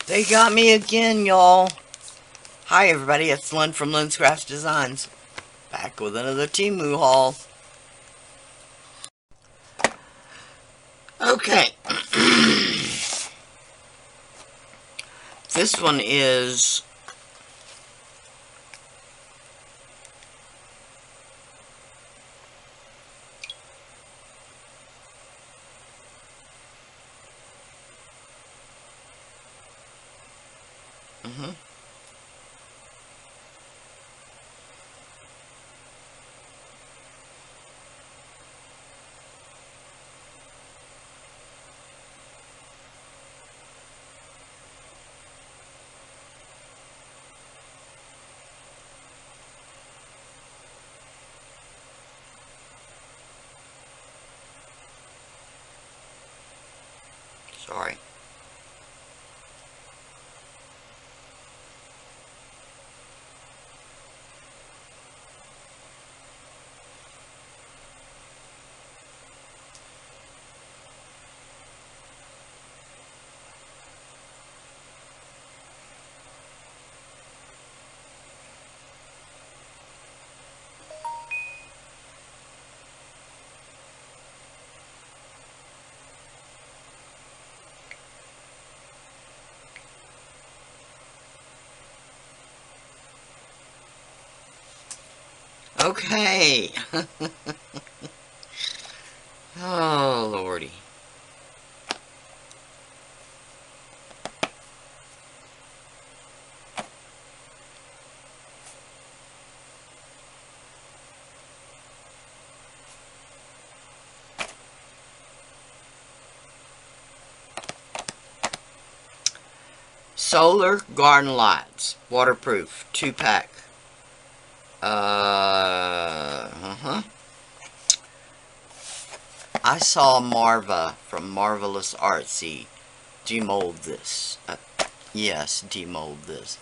They got me again, y'all. Hi, everybody. It's Lynn from Lynn's Crafts Designs. Back with another Temu haul. Okay. This one is... Sorry. Okay. Oh, lordy. Solar garden lights. Waterproof. 2-pack. I saw Marva from Marvelous Artsy demold this. Yes, demold this.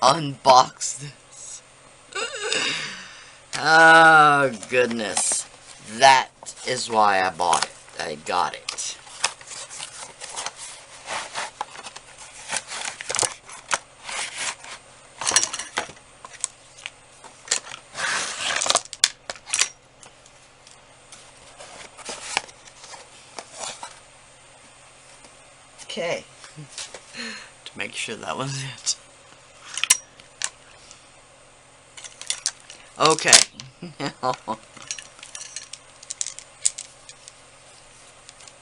Unbox this. Oh, goodness. That is why I bought it. I got it. Okay. To make sure that was it. Okay.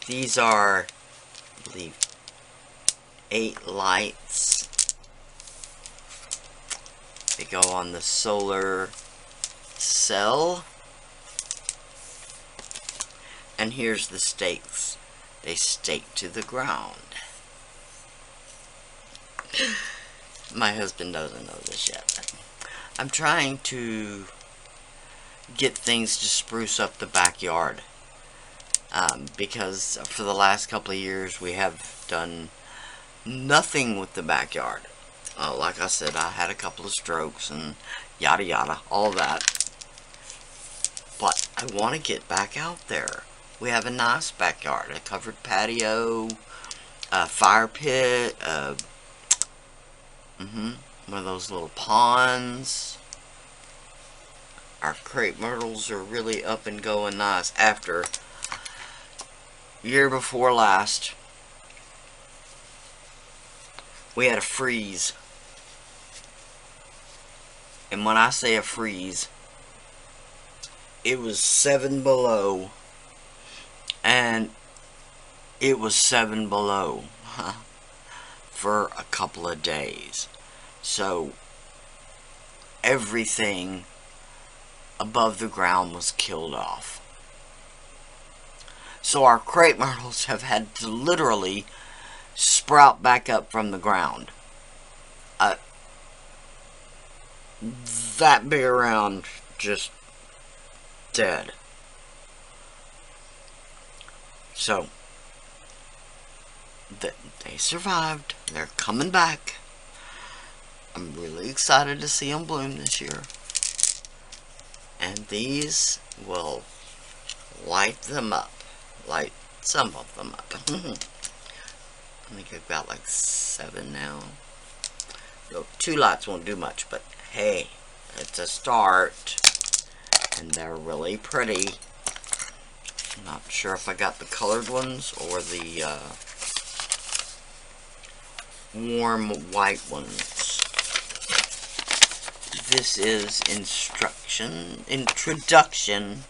These are, I believe, 8 lights. They go on the solar cell. And here's the stakes. They stake to the ground. My husband doesn't know this yet. I'm trying to get things to spruce up the backyard. Because for the last couple of years we have done nothing with the backyard. Like I said, I had a couple of strokes and yada yada, all that. But I want to get back out there. We have a nice backyard, a covered patio, a fire pit, one of those little ponds. Our crepe myrtles are really up and going nice after year before last. We had a freeze. And when I say a freeze, it was 7 below. And it was 7 below for a couple of days. So everything above the ground was killed off. So our crepe myrtles have had to literally sprout back up from the ground. That big around, just dead. So they survived. They're coming back. I'm really excited to see them bloom this year. And these will light them up. Light some of them up. I think I've got like 7 now. So 2 lights won't do much, but hey, it's a start. And they're really pretty. I'm not sure if I got the colored ones or the warm white ones. This is introduction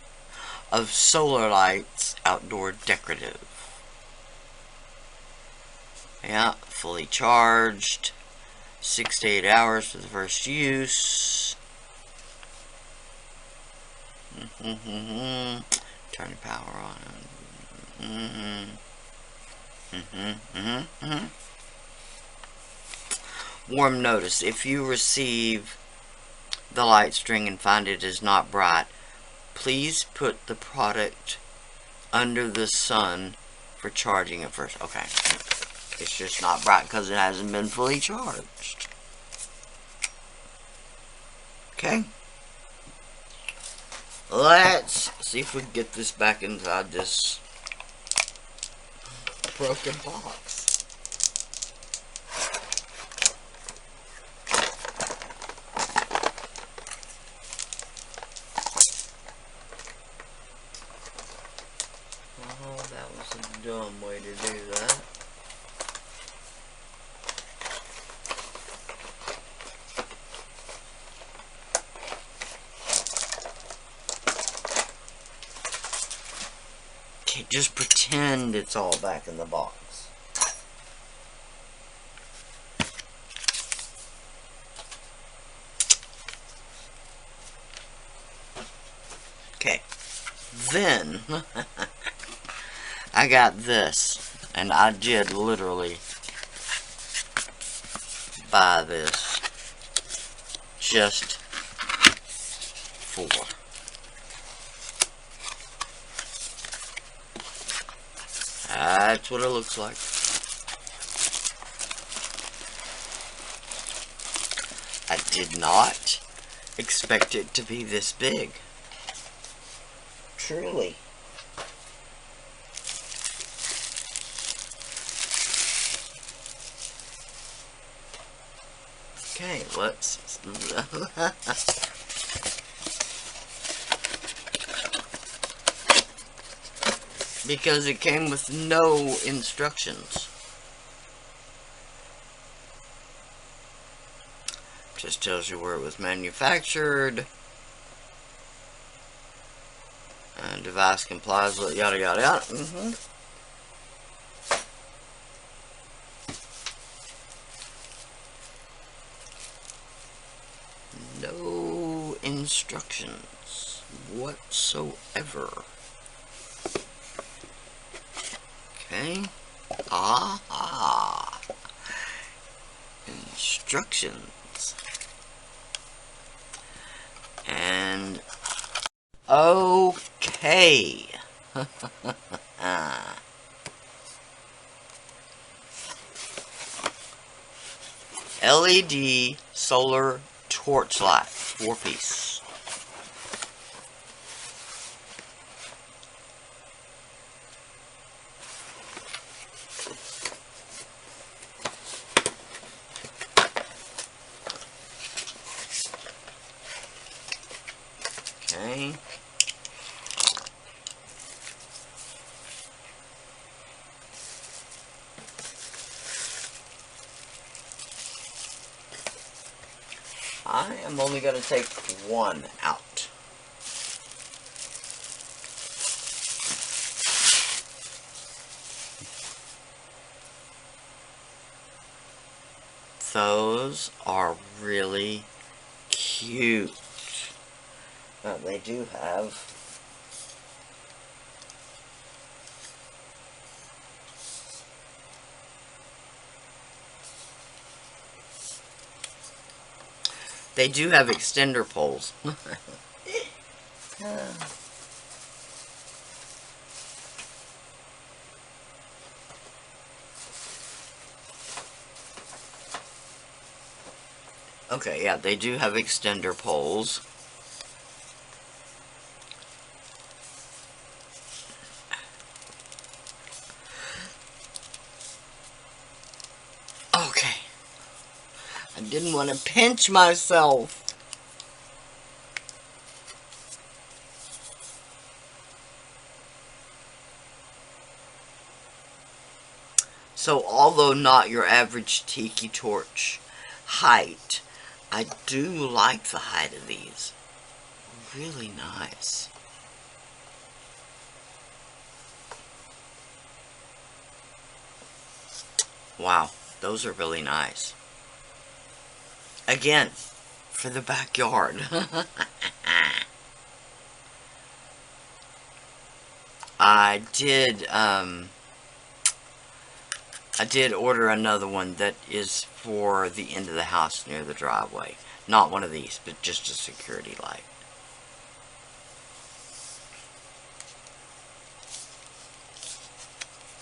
of solar lights, outdoor decorative. Yeah, fully charged. 6 to 8 hours for the first use. Turn the power on. Warm notice. If you receive the light string and find it is not bright, please put the product under the sun for charging it first. Okay. It's just not bright because it hasn't been fully charged. Okay. Let's see if we can get this back inside this broken box. Oh, that was a dumb way to do that. Okay, just pretend it's all back in the box. Okay, then I got this, and I did literally buy this just for that's what it looks like. I did not expect it to be this big. Truly. Okay, let's because it came with no instructions. Just tells you where it was manufactured. And device complies with yada yada yada. No instructions whatsoever. Okay. Aha. Instructions. And okay. LED solar torchlight, 4-piece. Okay. I am only going to take one out. Those are really cute. They do have extender poles. Okay, yeah, they do have extender poles. didn't want to pinch myself. So although not your average tiki torch height, I do like the height of these. Really nice. Wow, those are really nice. Again, for the backyard. I did order another one that is for the end of the house near the driveway. Not one of these, but just a security light.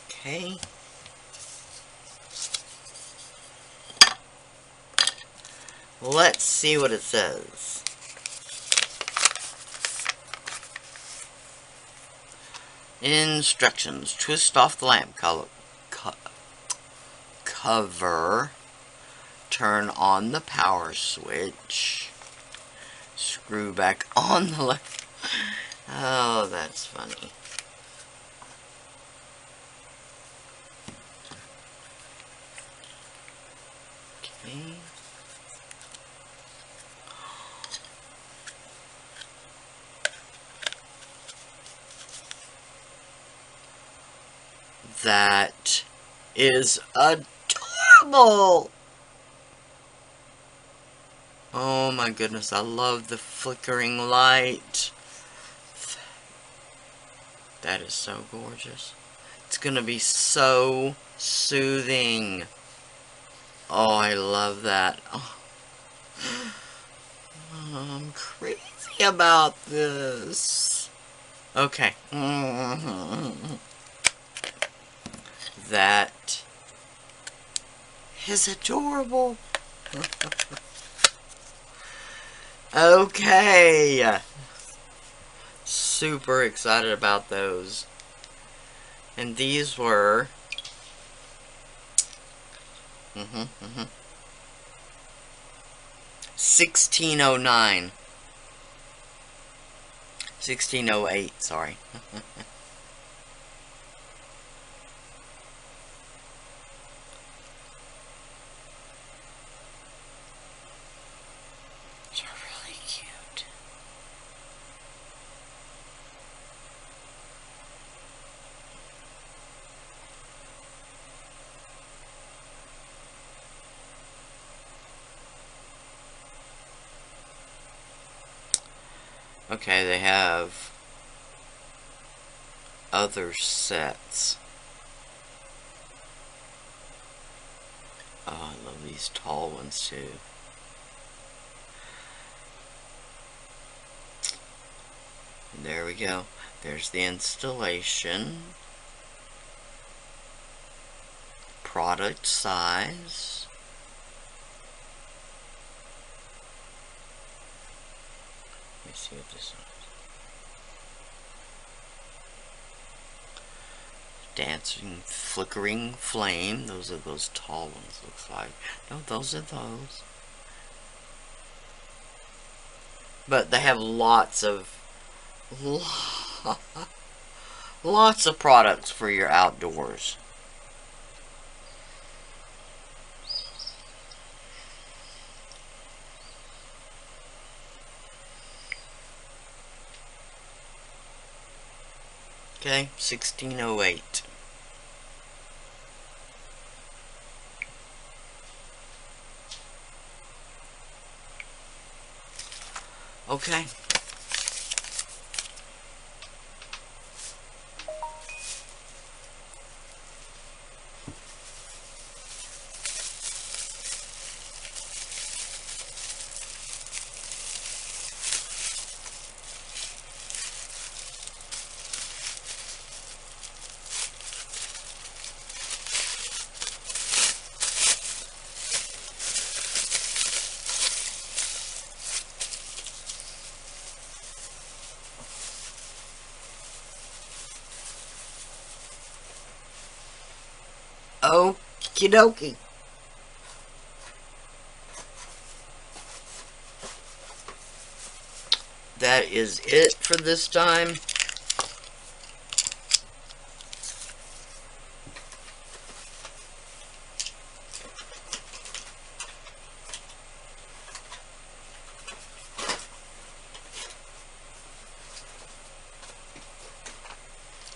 Okay. Let's see what it says. Instructions. Twist off the lamp cover. Turn on the power switch. Screw back on the left. Oh, that's funny. Okay. That is adorable. Oh my goodness, I love the flickering light. That is so gorgeous. It's gonna be so soothing. Oh, I love that. Oh, I'm crazy about this. Okay. That is adorable. Okay. Super excited about those. And these were 1609. 1608, sorry. You're really cute. Okay, they have other sets. Oh, I love these tall ones too. And there we go. There's the installation. Product size. Let me see what this is. Dancing, flickering flame. Those are those tall ones, looks like. No, those are those. But they have lots of products for your outdoors. Okay, 1608. Okay. Okie dokie. that is it for this time.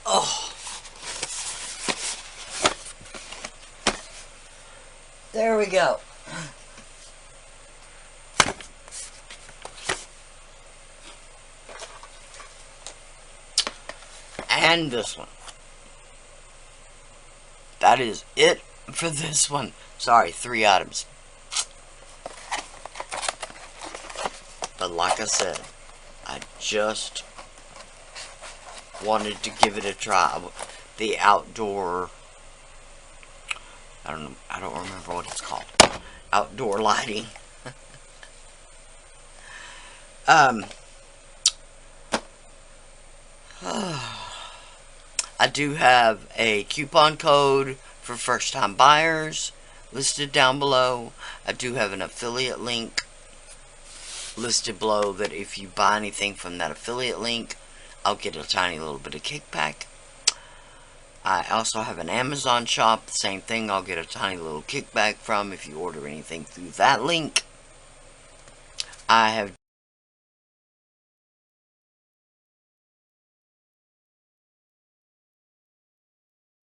Oh, there we go. And this one. That is it for this one. Sorry, 3 items. But like I said, I just wanted to give it a try. The outdoor, I don't remember what it's called. Outdoor lighting. I do have a coupon code for first time buyers listed down below. I do have an affiliate link listed below that if you buy anything from that affiliate link, I'll get a tiny little bit of kickback. I also have an Amazon shop, the same thing, I'll get a tiny little kickback from if you order anything through that link. I have